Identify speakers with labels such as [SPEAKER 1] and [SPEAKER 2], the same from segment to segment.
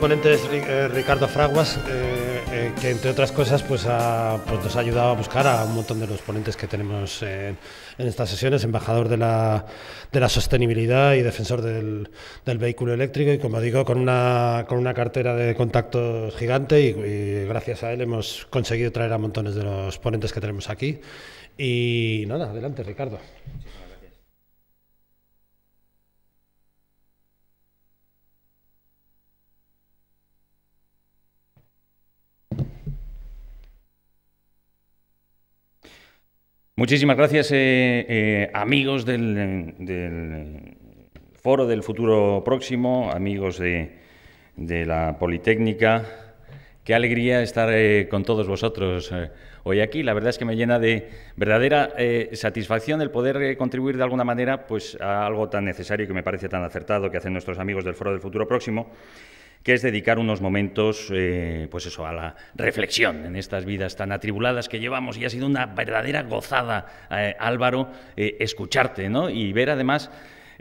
[SPEAKER 1] ponente es Ricardo Fraguas, que entre otras cosas pues nos ha ayudado a buscar a un montón de los ponentes que tenemos en estas sesiones, embajador de la sostenibilidad y defensor del vehículo eléctrico, y como digo, con una cartera de contactos gigante, y gracias a él hemos conseguido traer a montones de los ponentes que tenemos aquí. Y nada, adelante, Ricardo.
[SPEAKER 2] Muchísimas gracias, amigos del Foro del Futuro Próximo, amigos de la Politécnica. Qué alegría estar con todos vosotros hoy aquí. La verdad es que me llena de verdadera satisfacción el poder contribuir de alguna manera pues, a algo tan necesario y que me parece tan acertado que hacen nuestros amigos del Foro del Futuro Próximo, que es dedicar unos momentos pues eso, a la reflexión en estas vidas tan atribuladas que llevamos. Y ha sido una verdadera gozada, Álvaro, escucharte, ¿no? Y ver además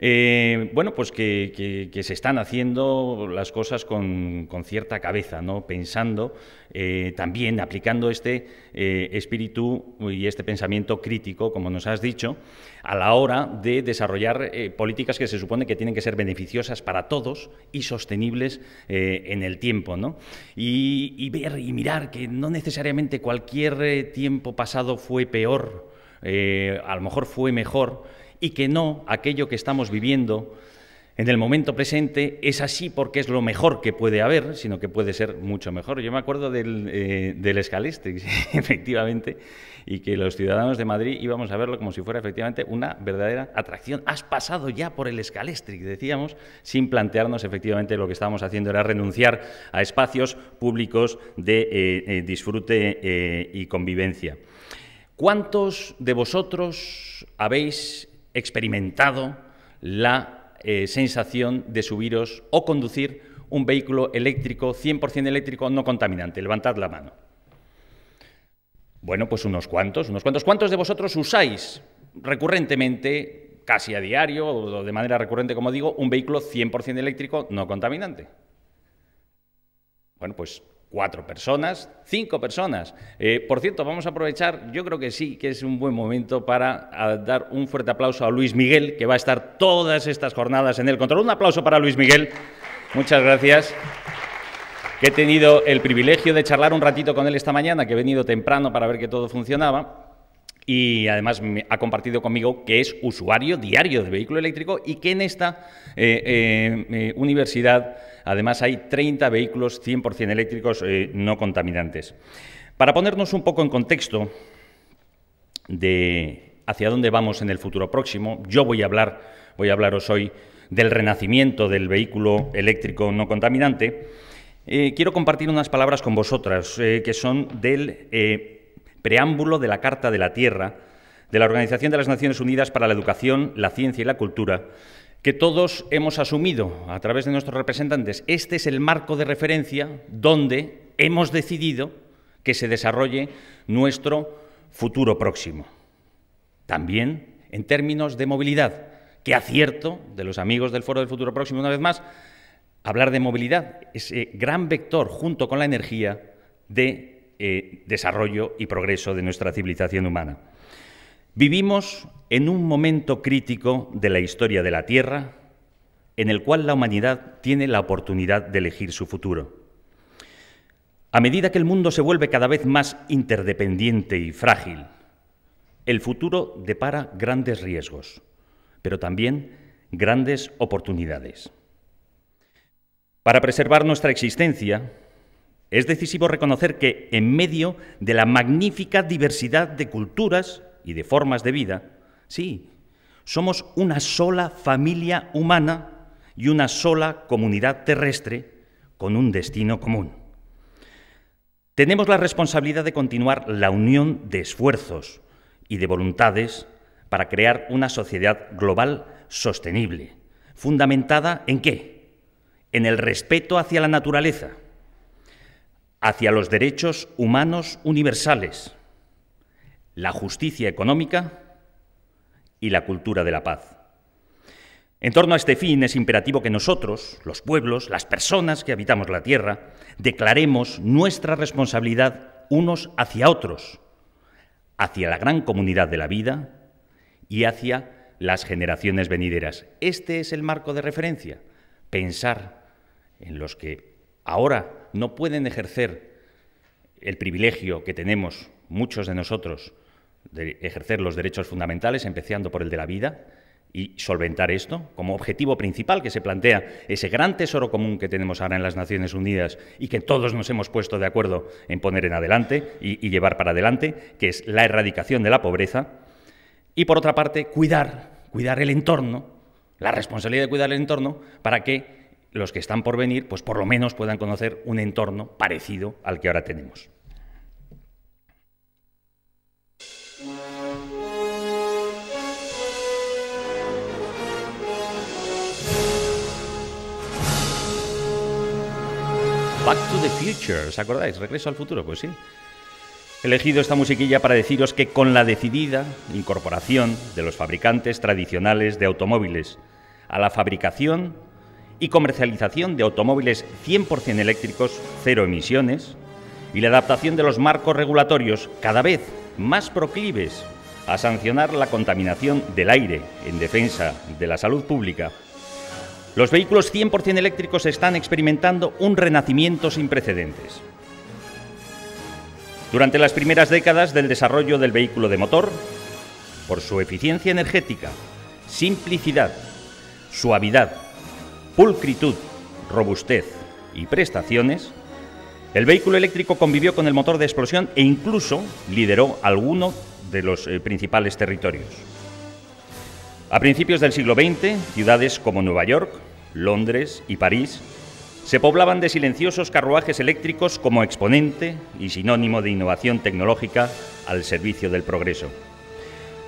[SPEAKER 2] bueno, pues que se están haciendo las cosas con cierta cabeza, ¿no? Pensando, también aplicando este espíritu y este pensamiento crítico, como nos has dicho, a la hora de desarrollar políticas que se supone que tienen que ser beneficiosas para todos y sostenibles en el tiempo, ¿no? Y ver y mirar que no necesariamente cualquier tiempo pasado fue peor, a lo mejor fue mejor, y que no aquello que estamos viviendo en el momento presente es así porque es lo mejor que puede haber, sino que puede ser mucho mejor. Yo me acuerdo del Scalextric, efectivamente, y que los ciudadanos de Madrid íbamos a verlo como si fuera efectivamente una verdadera atracción. Has pasado ya por el Scalextric, decíamos, sin plantearnos efectivamente lo que estábamos haciendo era renunciar a espacios públicos de disfrute y convivencia. ¿Cuántos de vosotros habéis experimentado la sensación de subiros o conducir un vehículo eléctrico, 100% eléctrico, no contaminante? Levantad la mano. Bueno, pues unos cuantos. ¿Cuántos de vosotros usáis recurrentemente, casi a diario o de manera recurrente, como digo, un vehículo 100% eléctrico no contaminante? Bueno, pues 4 personas, 5 personas. Por cierto, vamos a aprovechar, yo creo que sí, que es un buen momento para dar un fuerte aplauso a Luis Miguel, que va a estar todas estas jornadas en el control. Un aplauso para Luis Miguel. Muchas gracias. Que he tenido el privilegio de charlar un ratito con él esta mañana, que he venido temprano para ver que todo funcionaba. Y además ha compartido conmigo que es usuario diario de vehículo eléctrico y que en esta universidad además hay 30 vehículos 100% eléctricos no contaminantes. Para ponernos un poco en contexto de hacia dónde vamos en el futuro próximo, yo voy a hablaros hoy del renacimiento del vehículo eléctrico no contaminante. Quiero compartir unas palabras con vosotras que son del preámbulo de la Carta de la Tierra de la Organización de las Naciones Unidas para la Educación, la Ciencia y la Cultura, que todos hemos asumido a través de nuestros representantes. Este es el marco de referencia donde hemos decidido que se desarrolle nuestro futuro próximo. También en términos de movilidad. Qué acierto de los amigos del Foro del Futuro Próximo, una vez más, hablar de movilidad, ese gran vector junto con la energía de desarrollo y progreso de nuestra civilización humana. Vivimos en un momento crítico de la historia de la Tierra en el cual la humanidad tiene la oportunidad de elegir su futuro. A medida que el mundo se vuelve cada vez más interdependiente y frágil, el futuro depara grandes riesgos, pero también grandes oportunidades. Para preservar nuestra existencia, es decisivo reconocer que, en medio de la magnífica diversidad de culturas y de formas de vida, sí, somos una sola familia humana y una sola comunidad terrestre con un destino común. Tenemos la responsabilidad de continuar la unión de esfuerzos y de voluntades para crear una sociedad global sostenible, fundamentada ¿en qué? En el respeto hacia la naturaleza, hacia los derechos humanos universales, la justicia económica y la cultura de la paz. En torno a este fin es imperativo que nosotros, los pueblos, las personas que habitamos la Tierra, declaremos nuestra responsabilidad unos hacia otros, hacia la gran comunidad de la vida y hacia las generaciones venideras. Este es el marco de referencia. Pensar en los que ahora no pueden ejercer el privilegio que tenemos muchos de nosotros de ejercer los derechos fundamentales, empezando por el de la vida, y solventar esto como objetivo principal que se plantea ese gran tesoro común que tenemos ahora en las Naciones Unidas y que todos nos hemos puesto de acuerdo en poner en adelante y llevar para adelante, que es la erradicación de la pobreza. Y, por otra parte, cuidar el entorno, la responsabilidad de cuidar el entorno para que los que están por venir, pues por lo menos puedan conocer un entorno parecido al que ahora tenemos. Back to the Future, ¿os acordáis? Regreso al futuro, pues sí. He elegido esta musiquilla para deciros que con la decidida incorporación de los fabricantes tradicionales de automóviles a la fabricación y comercialización de automóviles 100% eléctricos, cero emisiones, y la adaptación de los marcos regulatorios cada vez más proclives a sancionar la contaminación del aire en defensa de la salud pública, los vehículos 100% eléctricos están experimentando un renacimiento sin precedentes. Durante las primeras décadas del desarrollo del vehículo de motor, por su eficiencia energética, simplicidad, suavidad, pulcritud, robustez y prestaciones, el vehículo eléctrico convivió con el motor de explosión e incluso lideró alguno de los principales territorios. A principios del siglo XX, ciudades como Nueva York, Londres y París se poblaban de silenciosos carruajes eléctricos como exponente y sinónimo de innovación tecnológica al servicio del progreso.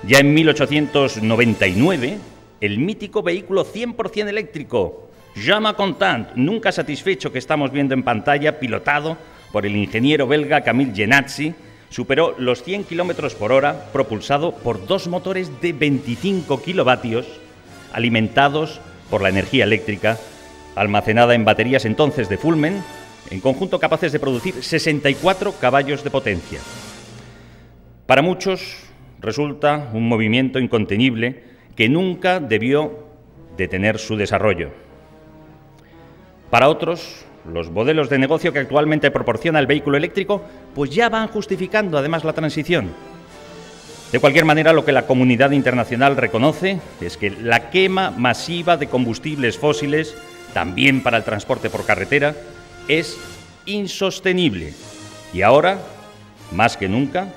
[SPEAKER 2] Ya en 1899, el mítico vehículo 100% eléctrico, Llama Contant, nunca satisfecho, que estamos viendo en pantalla, pilotado por el ingeniero belga Camille Jenatzy, superó los 100 km por hora, propulsado por dos motores de 25 kilovatios, alimentados por la energía eléctrica, almacenada en baterías entonces de Fulmen, en conjunto capaces de producir 64 caballos de potencia. Para muchos resulta un movimiento incontenible que nunca debió detener su desarrollo. Para otros, los modelos de negocio que actualmente proporciona el vehículo eléctrico pues ya van justificando además la transición. De cualquier manera, lo que la comunidad internacional reconoce es que la quema masiva de combustibles fósiles, también para el transporte por carretera, es insostenible. Y ahora, más que nunca,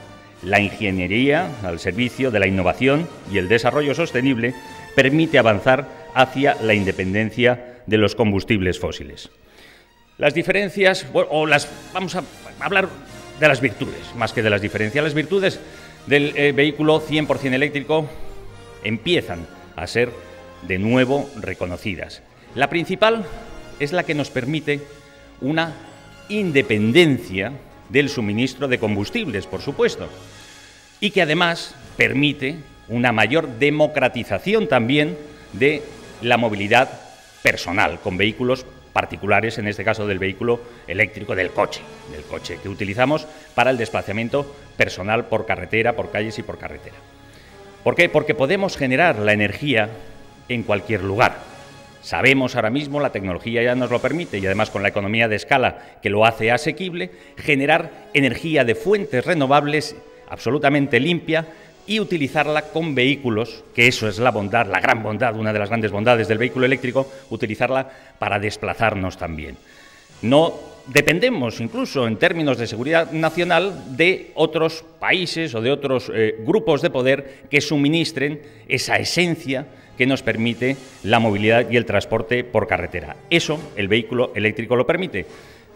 [SPEAKER 2] la ingeniería al servicio de la innovación y el desarrollo sostenible permite avanzar hacia la independencia de los combustibles fósiles. Las diferencias, vamos a hablar de las virtudes, más que de las diferencias. Las virtudes del vehículo 100% eléctrico empiezan a ser de nuevo reconocidas. La principal es la que nos permite una independencia del suministro de combustibles, por supuesto, y que además permite una mayor democratización también de la movilidad personal, con vehículos particulares, en este caso del vehículo eléctrico, del coche que utilizamos para el desplazamiento personal por carretera, por calles y por carretera. ¿Por qué? Porque podemos generar la energía en cualquier lugar. Sabemos ahora mismo, la tecnología ya nos lo permite, y además con la economía de escala que lo hace asequible, generar energía de fuentes renovables absolutamente limpia y utilizarla con vehículos, que eso es la bondad, la gran bondad, una de las grandes bondades del vehículo eléctrico, utilizarla para desplazarnos también. No dependemos, incluso en términos de seguridad nacional, de otros países o de otros grupos de poder que suministren esa esencia que nos permite la movilidad y el transporte por carretera. Eso el vehículo eléctrico lo permite.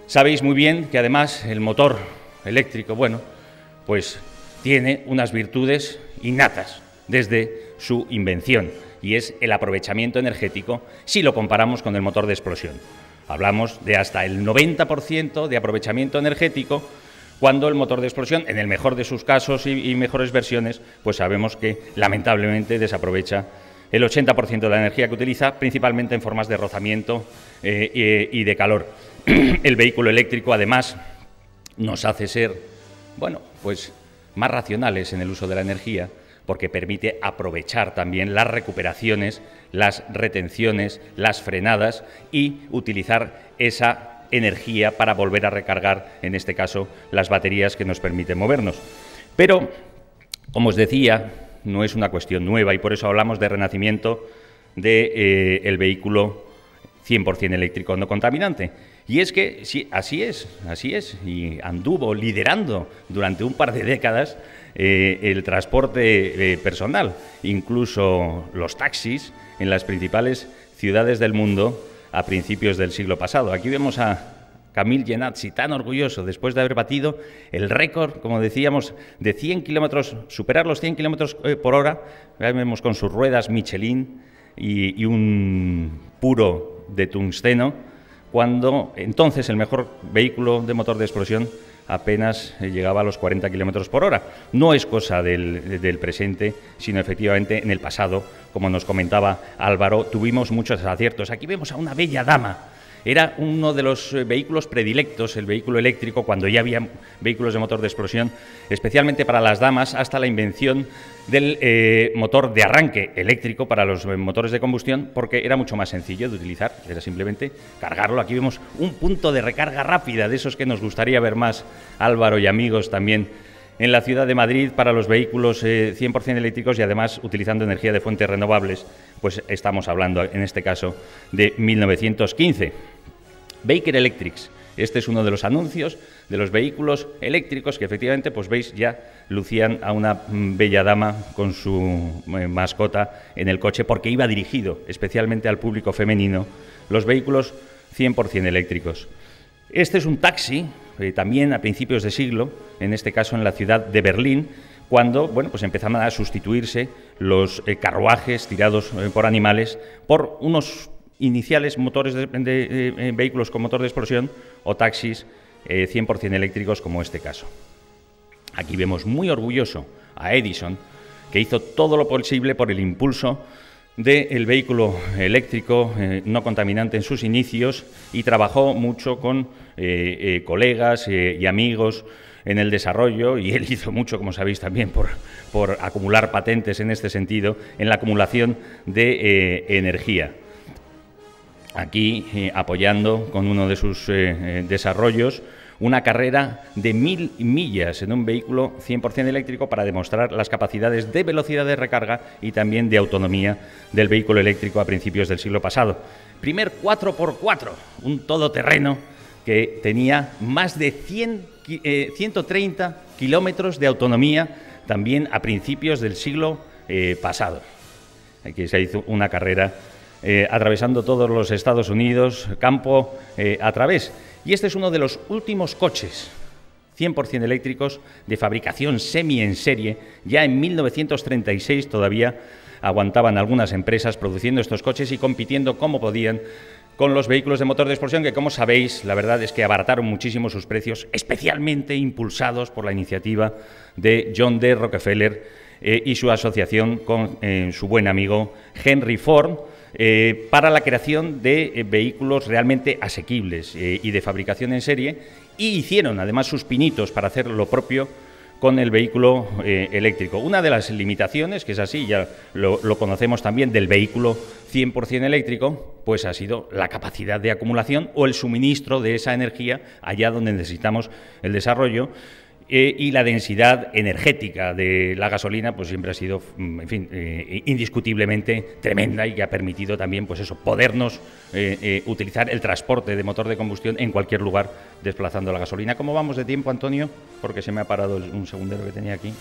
[SPEAKER 2] Sabéis muy bien que además el motor eléctrico, pues tiene unas virtudes innatas desde su invención, y es el aprovechamiento energético si lo comparamos con el motor de explosión. Hablamos de hasta el 90% de aprovechamiento energético, cuando el motor de explosión, en el mejor de sus casos y mejores versiones, pues sabemos que lamentablemente desaprovecha el 80% de la energía que utiliza, principalmente en formas de rozamiento y de calor. El vehículo eléctrico, además, nos hace ser, bueno, pues más racionales en el uso de la energía, porque permite aprovechar también las recuperaciones, las retenciones, las frenadas y utilizar esa energía para volver a recargar, en este caso, las baterías que nos permiten movernos. Pero, como os decía, no es una cuestión nueva y por eso hablamos de renacimiento del vehículo 100% eléctrico no contaminante. Y es que sí, así es, y anduvo liderando durante un par de décadas el transporte personal, incluso los taxis en las principales ciudades del mundo a principios del siglo pasado. Aquí vemos a Camille Genazzi, tan orgulloso después de haber batido el récord, como decíamos, de 100 kilómetros, superar los 100 kilómetros por hora. Vemos con sus ruedas Michelin y un puro de tungsteno, cuando entonces el mejor vehículo de motor de explosión apenas llegaba a los 40 kilómetros por hora. No es cosa del presente, sino efectivamente en el pasado, como nos comentaba Álvaro, tuvimos muchos aciertos. Aquí vemos a una bella dama. Era uno de los vehículos predilectos, el vehículo eléctrico, cuando ya había vehículos de motor de explosión, especialmente para las damas, hasta la invención del motor de arranque eléctrico para los motores de combustión, porque era mucho más sencillo de utilizar, era simplemente cargarlo. Aquí vemos un punto de recarga rápida, de esos que nos gustaría ver más, Álvaro y amigos, también en la ciudad de Madrid para los vehículos 100% eléctricos y además utilizando energía de fuentes renovables, pues estamos hablando en este caso de 1915. Baker Electrics, este es uno de los anuncios de los vehículos eléctricos que efectivamente, pues veis, ya lucían a una bella dama con su mascota en el coche, porque iba dirigido especialmente al público femenino, los vehículos 100% eléctricos. Este es un taxi, también a principios de siglo, en este caso en la ciudad de Berlín, cuando bueno, pues empezaron a sustituirse los carruajes tirados por animales por unos iniciales motores de vehículos con motor de explosión o taxis 100% eléctricos, como este caso. Aquí vemos muy orgulloso a Edison, que hizo todo lo posible por el impulso del vehículo eléctrico no contaminante en sus inicios y trabajó mucho con colegas y amigos en el desarrollo, y él hizo mucho, como sabéis también, por acumular patentes en este sentido, en la acumulación de energía. Aquí apoyando con uno de sus desarrollos una carrera de 1000 millas en un vehículo 100% eléctrico para demostrar las capacidades de velocidad de recarga y también de autonomía del vehículo eléctrico a principios del siglo pasado. Primer 4x4, un todoterreno que tenía más de 130 kilómetros de autonomía también a principios del siglo pasado. Aquí se hizo una carrera atravesando todos los Estados Unidos, campo a través. Y este es uno de los últimos coches 100% eléctricos de fabricación semi en serie. Ya en 1936 todavía aguantaban algunas empresas produciendo estos coches y compitiendo como podían con los vehículos de motor de explosión, que, como sabéis, la verdad es que abarataron muchísimo sus precios, especialmente impulsados por la iniciativa de John D. Rockefeller y su asociación con su buen amigo Henry Ford, para la creación de vehículos realmente asequibles y de fabricación en serie, y hicieron además sus pinitos para hacer lo propio con el vehículo eléctrico. Una de las limitaciones, que es así, ya lo conocemos también, del vehículo 100% eléctrico, pues ha sido la capacidad de acumulación o el suministro de esa energía allá donde necesitamos el desarrollo. Y la densidad energética de la gasolina pues siempre ha sido, en fin, indiscutiblemente tremenda, y que ha permitido también, pues eso, podernos utilizar el transporte de motor de combustión en cualquier lugar desplazando la gasolina. ¿Cómo vamos de tiempo, Antonio? Porque se me ha parado un segundero que tenía aquí.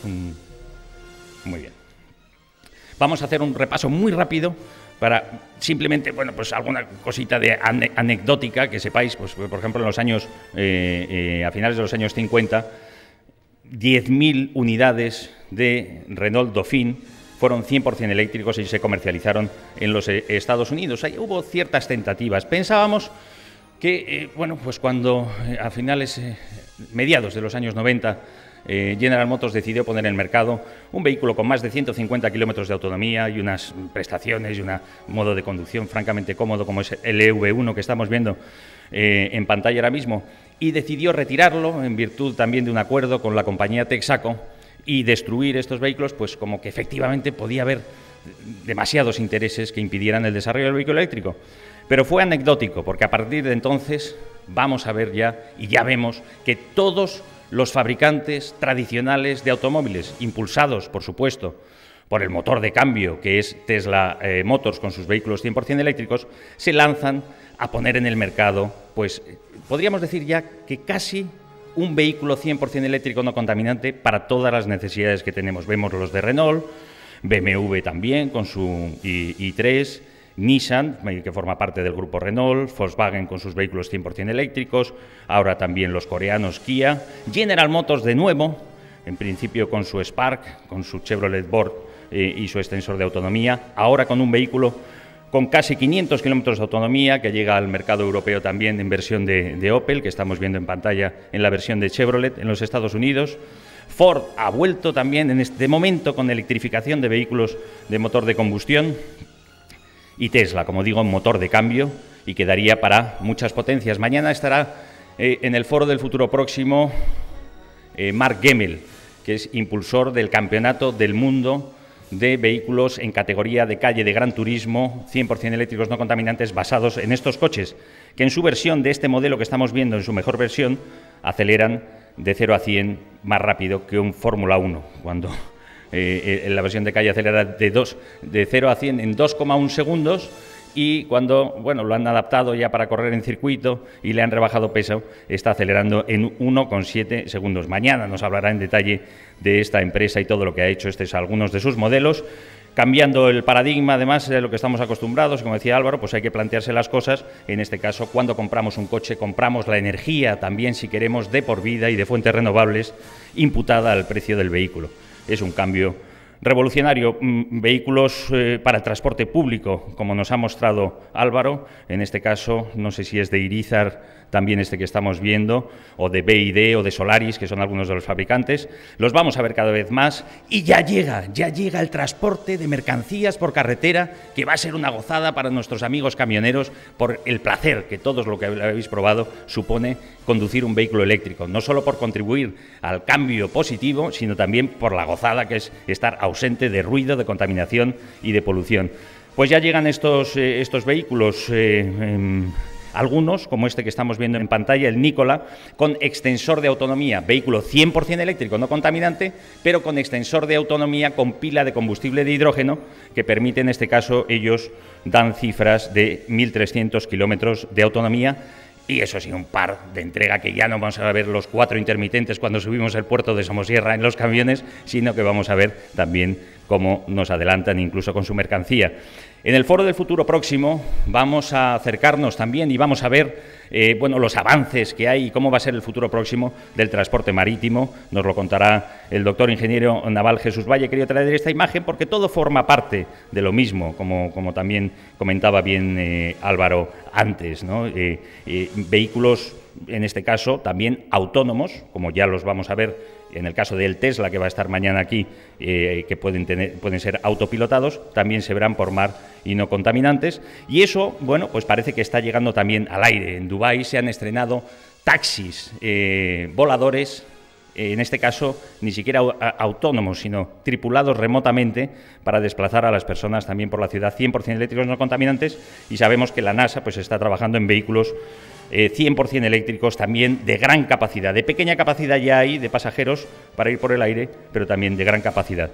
[SPEAKER 2] Muy bien. Vamos a hacer un repaso muy rápido para simplemente, bueno, pues alguna cosita de anecdótica, que sepáis, pues por ejemplo, en los años, a finales de los años 50, 10.000 unidades de Renault Dauphine fueron 100% eléctricos y se comercializaron en los Estados Unidos. Ahí hubo ciertas tentativas. Pensábamos que, bueno, pues cuando a finales, mediados de los años 90, General Motors decidió poner en el mercado un vehículo con más de 150 kilómetros de autonomía y unas prestaciones y un modo de conducción francamente cómodo, como es el EV1 que estamos viendo en pantalla ahora mismo, y decidió retirarlo en virtud también de un acuerdo con la compañía Texaco y destruir estos vehículos, pues como que efectivamente podía haber demasiados intereses que impidieran el desarrollo del vehículo eléctrico. Pero fue anecdótico, porque a partir de entonces vamos a ver ya, y ya vemos, que todos los fabricantes tradicionales de automóviles, impulsados, por supuesto, por el motor de cambio, que es Tesla Motors con sus vehículos 100% eléctricos, se lanzan a poner en el mercado, pues podríamos decir ya que casi un vehículo 100% eléctrico no contaminante para todas las necesidades que tenemos. Vemos los de Renault, BMW también con su i3, Nissan, que forma parte del grupo Renault, Volkswagen con sus vehículos 100% eléctricos, ahora también los coreanos Kia, General Motors de nuevo, en principio con su Spark, con su Chevrolet Bolt y su extensor de autonomía, ahora con un vehículo con casi 500 kilómetros de autonomía que llega al mercado europeo también en versión de Opel, que estamos viendo en pantalla en la versión de Chevrolet en los Estados Unidos. Ford ha vuelto también en este momento con electrificación de vehículos de motor de combustión. Y Tesla, como digo, motor de cambio y que daría para muchas potencias. Mañana estará en el Foro del Futuro Próximo Mark Gemmel, que es impulsor del Campeonato del Mundo de Vehículos en categoría de calle de gran turismo, 100% eléctricos no contaminantes, basados en estos coches, que en su versión de este modelo que estamos viendo, en su mejor versión, aceleran de 0 a 100 más rápido que un Fórmula 1, cuando en la versión de calle acelera de 0 a 100 en 2,1 segundos y cuando lo han adaptado ya para correr en circuito y le han rebajado peso, está acelerando en 1,7 segundos. Mañana nos hablará en detalle de esta empresa y todo lo que ha hecho. Estos son algunos de sus modelos, cambiando el paradigma además de lo que estamos acostumbrados. Como decía Álvaro, pues hay que plantearse las cosas. En este caso, cuando compramos un coche, compramos la energía también, si queremos, de por vida y de fuentes renovables, imputada al precio del vehículo. Es un cambio revolucionario. Vehículos para el transporte público, como nos ha mostrado Álvaro, en este caso, no sé si es de Irizar, también este que estamos viendo, o de BYD o de Solaris, que son algunos de los fabricantes. Los vamos a ver cada vez más y ya llega el transporte de mercancías por carretera, que va a ser una gozada para nuestros amigos camioneros por el placer que todos lo que habéis probado supone conducir un vehículo eléctrico, no solo por contribuir al cambio positivo, sino también por la gozada que es estar ausente de ruido, de contaminación y de polución. Pues ya llegan estos vehículos, algunos, como este que estamos viendo en pantalla, el Nikola, con extensor de autonomía, vehículo 100% eléctrico, no contaminante, pero con extensor de autonomía con pila de combustible de hidrógeno, que permite, en este caso, ellos dan cifras de 1.300 kilómetros de autonomía. Y eso sí, un par de entrega, que ya no vamos a ver los 4 intermitentes cuando subimos el puerto de Somosierra en los camiones, sino que vamos a ver también cómo nos adelantan incluso con su mercancía. En el Foro del Futuro Próximo vamos a acercarnos también y vamos a ver los avances que hay y cómo va a ser el futuro próximo del transporte marítimo. Nos lo contará el doctor ingeniero naval Jesús Valle. Quería traer esta imagen porque todo forma parte de lo mismo, como también comentaba bien Álvaro antes, ¿no? Vehículos, en este caso, también autónomos, como ya los vamos a ver en el caso del Tesla, que va a estar mañana aquí, que pueden ser autopilotados, también se verán por mar y no contaminantes. Y eso, pues parece que está llegando también al aire. En Dubái se han estrenado taxis voladores, en este caso ni siquiera autónomos, sino tripulados remotamente para desplazar a las personas también por la ciudad, 100% eléctricos no contaminantes. Y sabemos que la NASA pues está trabajando en vehículos 100% eléctricos, también de gran capacidad. De pequeña capacidad ya hay de pasajeros para ir por el aire, pero también de gran capacidad.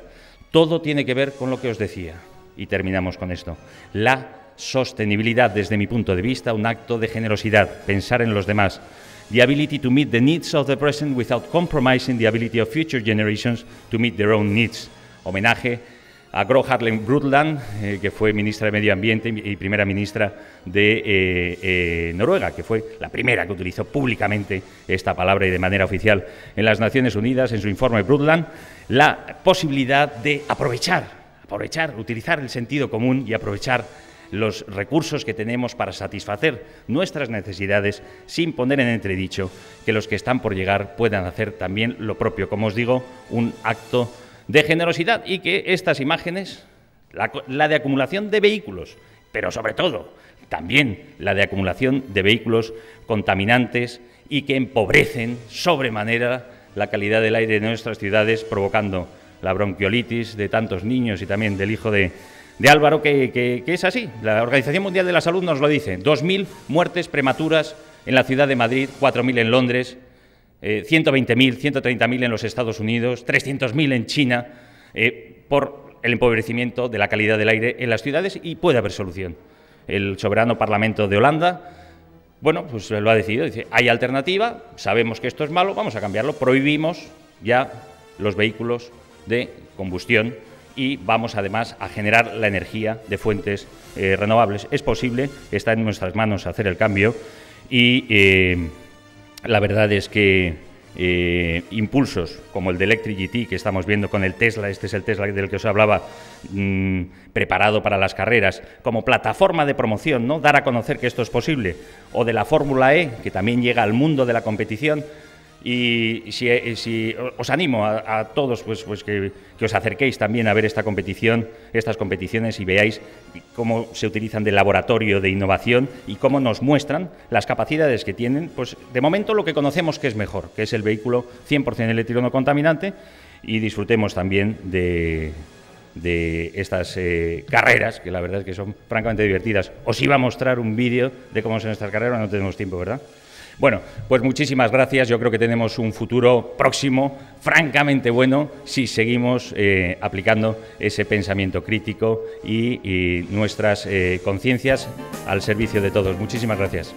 [SPEAKER 2] Todo tiene que ver con lo que os decía, y terminamos con esto. La sostenibilidad, desde mi punto de vista, un acto de generosidad, pensar en los demás. The ability to meet the needs of the present without compromising the ability of future generations to meet their own needs. Homenaje a Gro Harlem Brundtland, que fue ministra de Medio Ambiente y primera ministra de Noruega, que fue la primera que utilizó públicamente esta palabra y de manera oficial en las Naciones Unidas, en su informe Brundtland, la posibilidad de aprovechar, utilizar el sentido común y aprovechar los recursos que tenemos para satisfacer nuestras necesidades sin poner en entredicho que los que están por llegar puedan hacer también lo propio. Como os digo, un acto de generosidad, y que estas imágenes, la de acumulación de vehículos, pero sobre todo también la de acumulación de vehículos contaminantes y que empobrecen sobremanera la calidad del aire de nuestras ciudades, provocando la bronquiolitis de tantos niños y también del hijo de Álvaro, que es así. La Organización Mundial de la Salud nos lo dice: 2.000 muertes prematuras en la ciudad de Madrid, 4.000 en Londres, 120.000, 130.000 en los Estados Unidos, 300.000 en China, por el empobrecimiento de la calidad del aire en las ciudades, y puede haber solución. El soberano Parlamento de Holanda, bueno, pues lo ha decidido, dice, hay alternativa, sabemos que esto es malo, vamos a cambiarlo, prohibimos ya los vehículos de combustión y vamos además a generar la energía de fuentes renovables. Es posible, está en nuestras manos hacer el cambio, y la verdad es que impulsos como el de Electric GT que estamos viendo con el Tesla, este es el Tesla del que os hablaba, preparado para las carreras, como plataforma de promoción, ¿no? Dar a conocer que esto es posible, o de la Fórmula E, que también llega al mundo de la competición. Y si os animo a todos pues que os acerquéis también a ver estas competiciones, y veáis cómo se utilizan de laboratorio de innovación y cómo nos muestran las capacidades que tienen. Pues de momento lo que conocemos que es mejor, que es el vehículo 100% eléctrico no contaminante, y disfrutemos también de estas carreras, que la verdad es que son francamente divertidas. Os iba a mostrar un vídeo de cómo son estas carreras, no tenemos tiempo, ¿verdad? Bueno, pues muchísimas gracias. Yo creo que tenemos un futuro próximo francamente bueno si seguimos aplicando ese pensamiento crítico y nuestras conciencias al servicio de todos. Muchísimas gracias.